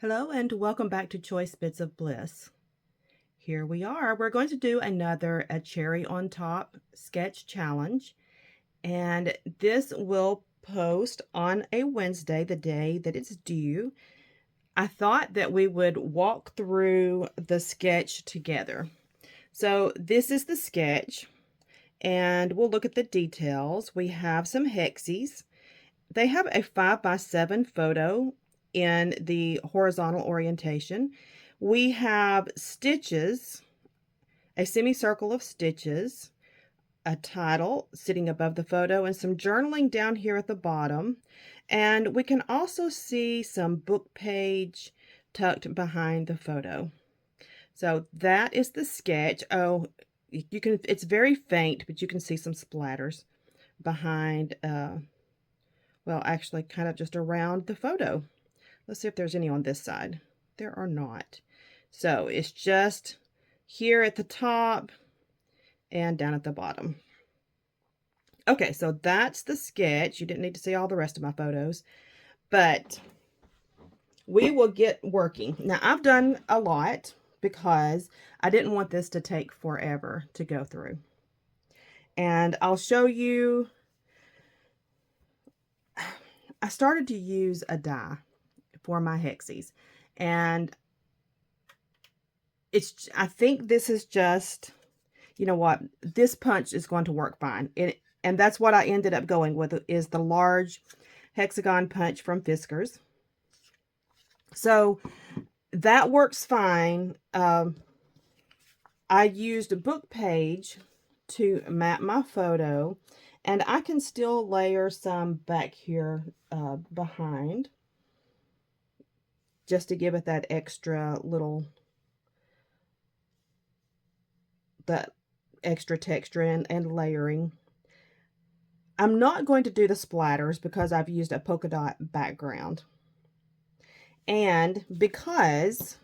Hello and welcome back to Choice Bits of Bliss. Here we are. We're going to do another A Cherry on Top sketch challenge. And this will post on a Wednesday, the day that it's due. I thought that we would walk through the sketch together. So this is the sketch and we'll look at the details. We have some hexes. They have a 5x7 photo in the horizontal orientation. We have stitches, a semicircle of stitches, a title sitting above the photo, and some journaling down here at the bottom. And we can also see some book page tucked behind the photo. So that is the sketch. Oh, it's very faint, but you can see some splatters behind, well, actually kind of just around the photo. Let's see if there's any on this side. There are not. So it's just here at the top and down at the bottom. Okay, so that's the sketch. You didn't need to see all the rest of my photos, but we will get working. Now, I've done a lot because I didn't want this to take forever to go through. And I'll show you. I started to use a die for my hexes, and I think this is just, you know what, this punch is going to work fine. And that's what I ended up going with, is the large hexagon punch from Fiskars. So that works fine. I used a book page to map my photo, and I can still layer some back here behind, just to give it that extra little, that extra texture and layering. I'm not going to do the splatters because I've used a polka dot background. And because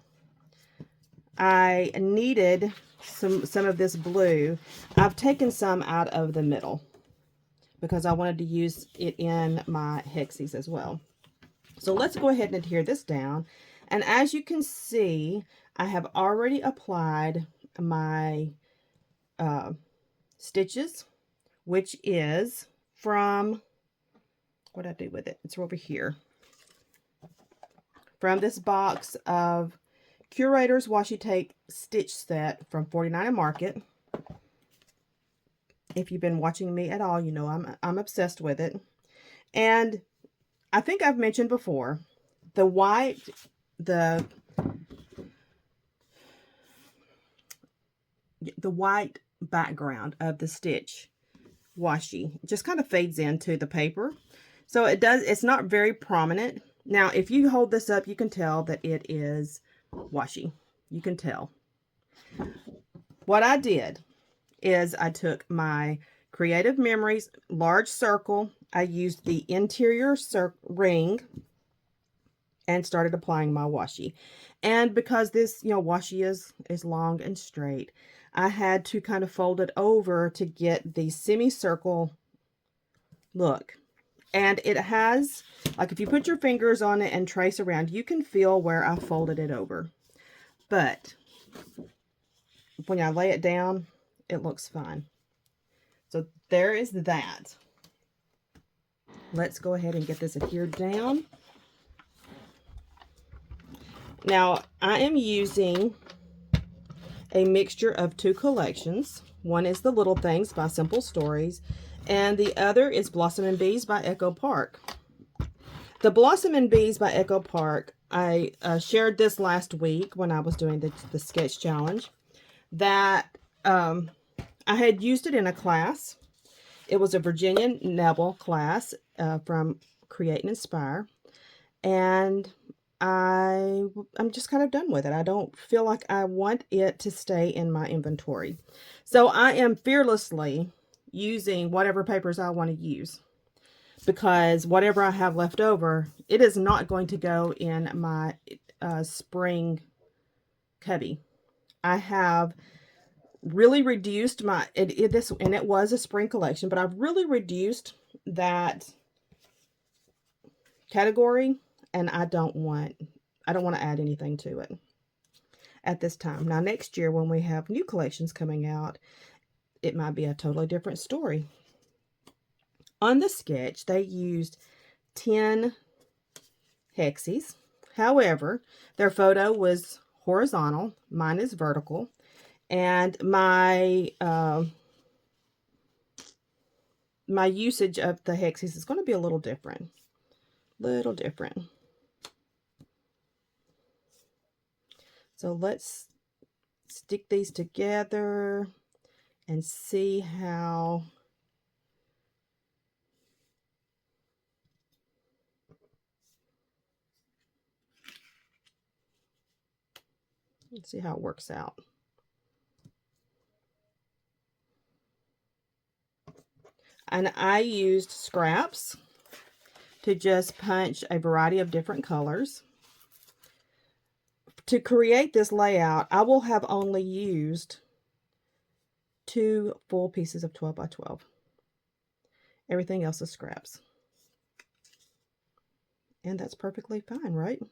I needed some of this blue, I've taken some out of the middle because I wanted to use it in my hexes as well. So let's go ahead and adhere this down. And as you can see, I have already applied my stitches, which is from, what did I do with it? It's over here. From this box of Curator's Washi Tape Stitch Set from 49 Market. If you've been watching me at all, you know I'm obsessed with it. And I think I've mentioned before, the white background of the stitch washi just kind of fades into the paper. So it's not very prominent. Now, if you hold this up, you can tell that it is washi. You can tell. What I did is I took my Creative Memories large circle. I used the interior ring and started applying my washi. And because this, washi is long and straight, I had to kind of fold it over to get the semicircle look. And it has, like, if you put your fingers on it and trace around, you can feel where I folded it over. But when I lay it down, it looks fine. So there is that. Let's go ahead and get this adhered down. Now, I am using a mixture of two collections. One is The Little Things by Simple Stories, and the other is Blossom and Bees by Echo Park. The Blossom and Bees by Echo Park, I shared this last week when I was doing the sketch challenge, that I had used it in a class. It was a Virginia Neville class from Create and Inspire, and I'm just kind of done with it. I don't feel like I want it to stay in my inventory. So I am fearlessly using whatever papers I want to use, because whatever I have left over, it is not going to go in my spring cubby. I have really reduced my, and it was a spring collection, but I've really reduced that category, and I don't want I don't want to add anything to it at this time. Now, next year when we have new collections coming out, it might be a totally different story. On the sketch, they used 10 hexies. However, their photo was horizontal. Mine is vertical. And my my usage of the hexies is going to be a little different. So let's stick these together and see how let's see how it works out. And I used scraps to just punch a variety of different colors. To create this layout, I will have only used 2 full pieces of 12 by 12. Everything else is scraps. And that's perfectly fine, right?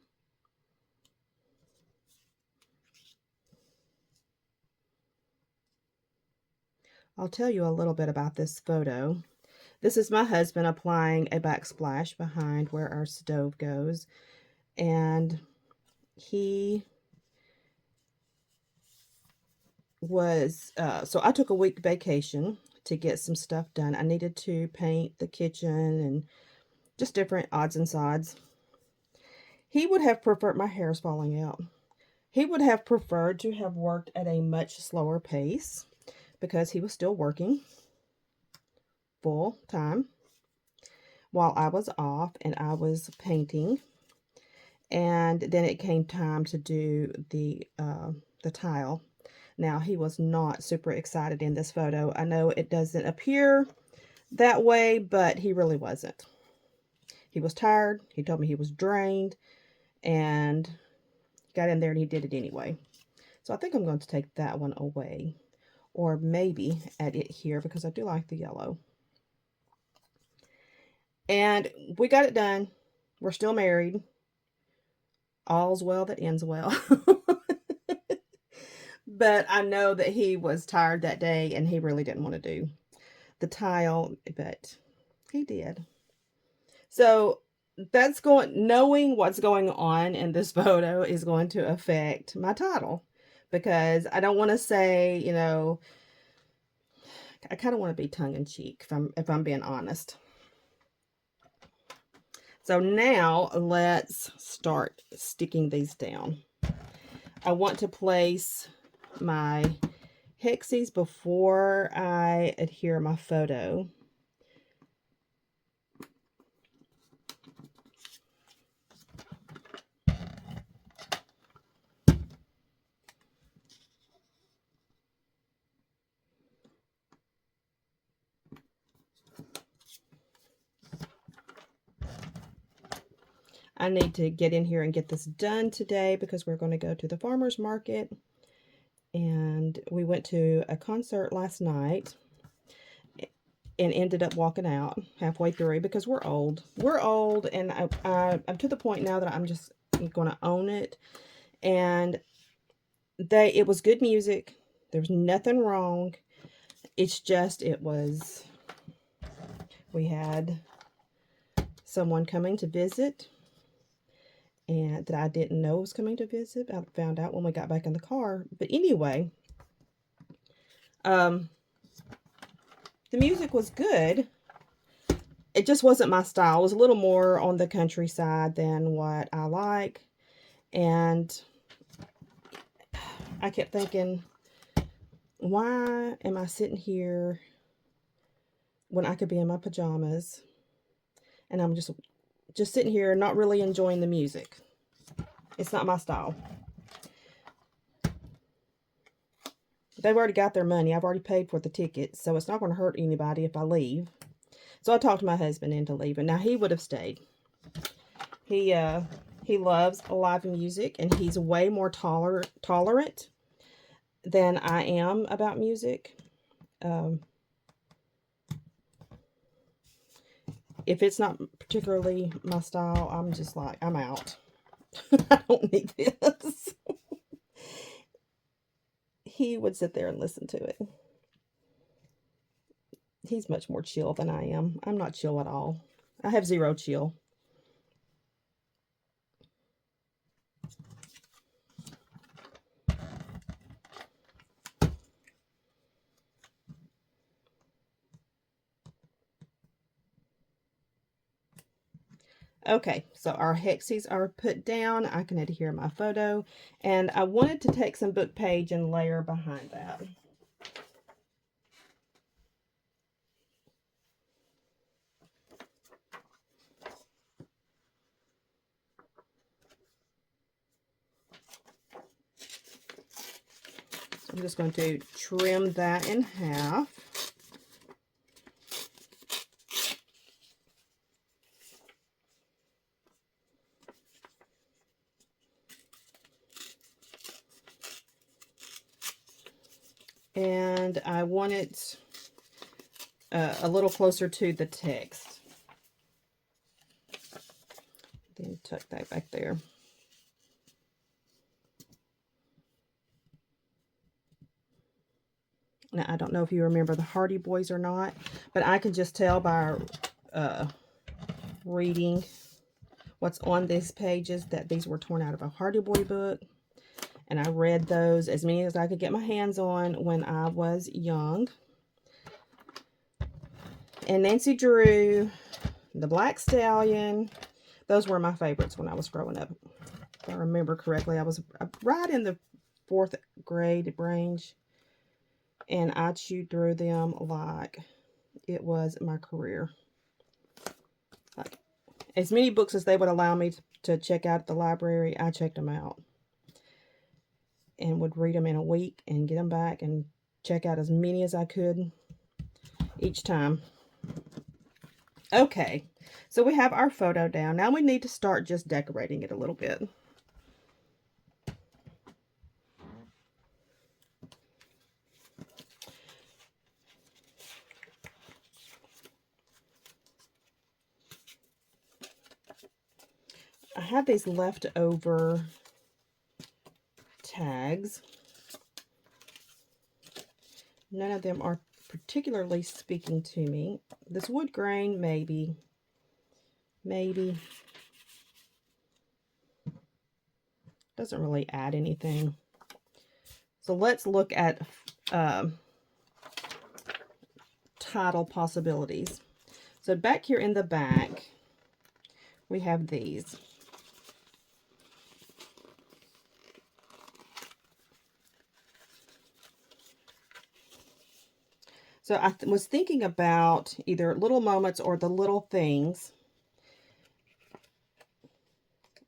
I'll tell you a little bit about this photo. This is my husband applying a backsplash behind where our stove goes. And he was, so I took a week vacation to get some stuff done. I needed to paint the kitchen and just different odds and sods. He would have preferred, my hair's falling out. He would have preferred to have worked at a much slower pace because he was still working full time while I was off and I was painting. And then it came time to do the tile. Now, he was not super excited in this photo. I know it doesn't appear that way, but he really wasn't. He was tired. He told me he was drained and got in there and he did it anyway. So I think I'm going to take that one away, or maybe add it here because I do like the yellow. And we got it done. We're still married. All's well that ends well. But I know that he was tired that day and he really didn't want to do the tile, but he did. So that's knowing what's going on in this photo is going to affect my title, because I don't want to say, you know, I kind of want to be tongue-in-cheek if I'm being honest. So now let's start sticking these down. I want to place my hexies before I adhere my photo. I need to get in here and get this done today because we're going to go to the farmer's market. And we went to a concert last night and ended up walking out halfway through because we're old. We're old, and I'm to the point now that I'm just going to own it. And it was good music. There was nothing wrong. It's just, we had someone coming to visit, and that I didn't know was coming to visit. I found out when we got back in the car. But anyway, the music was good. It just wasn't my style. It was a little more on the countryside than what I like. And I kept thinking, why am I sitting here when I could be in my pajamas? And I'm just sitting here not really enjoying the music. It's not my style. They've already got their money. I've already paid for the tickets, so it's not going to hurt anybody if I leave. So I talked my husband into leaving. Now, he would have stayed. He loves live music, and he's way more tolerant than I am about music. If it's not particularly my style, I'm just like, I'm out. I don't need this. He would sit there and listen to it. He's much more chill than I am. I'm not chill at all. I have zero chill. Okay, so our hexes are put down. I can adhere my photo, and I wanted to take some book page and layer behind that. So I'm just going to trim that in half. And I want it a little closer to the text. Then tuck that back there. Now, I don't know if you remember the Hardy Boys or not, but I can just tell by reading what's on these pages that these were torn out of a Hardy Boy book. And I read those as many as I could get my hands on when I was young. And Nancy Drew, The Black Stallion, those were my favorites when I was growing up. If I remember correctly, I was right in the 4th grade range. And I chewed through them like it was my career. Like, as many books as they would allow me to check out at the library, I checked them out. And would read them in a week and get them back and check out as many as I could each time. Okay, so we have our photo down. Now we need to start just decorating it a little bit. I have these leftover tags. None of them are particularly speaking to me. This wood grain, maybe. Doesn't really add anything. So let's look at title possibilities. So back here in the back, we have these. So I was thinking about either Little Moments or The Little Things.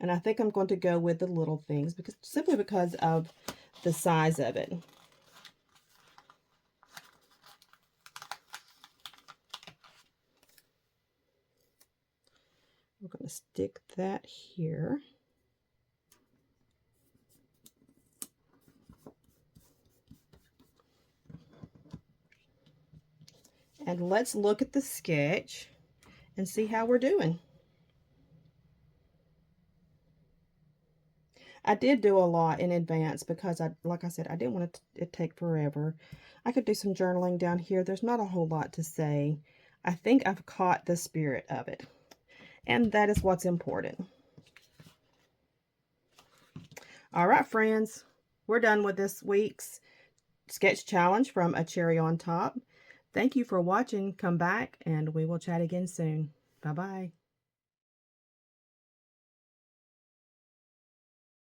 And I think I'm going to go with The Little Things simply because of the size of it. We're going to stick that here. And let's look at the sketch and see how we're doing. I did do a lot in advance because, like I said, I didn't want it to take forever. I could do some journaling down here. There's not a whole lot to say. I think I've caught the spirit of it. And that is what's important. All right, friends. We're done with this week's sketch challenge from A Cherry on Top. Thank you for watching. Come back and we will chat again soon. Bye-bye.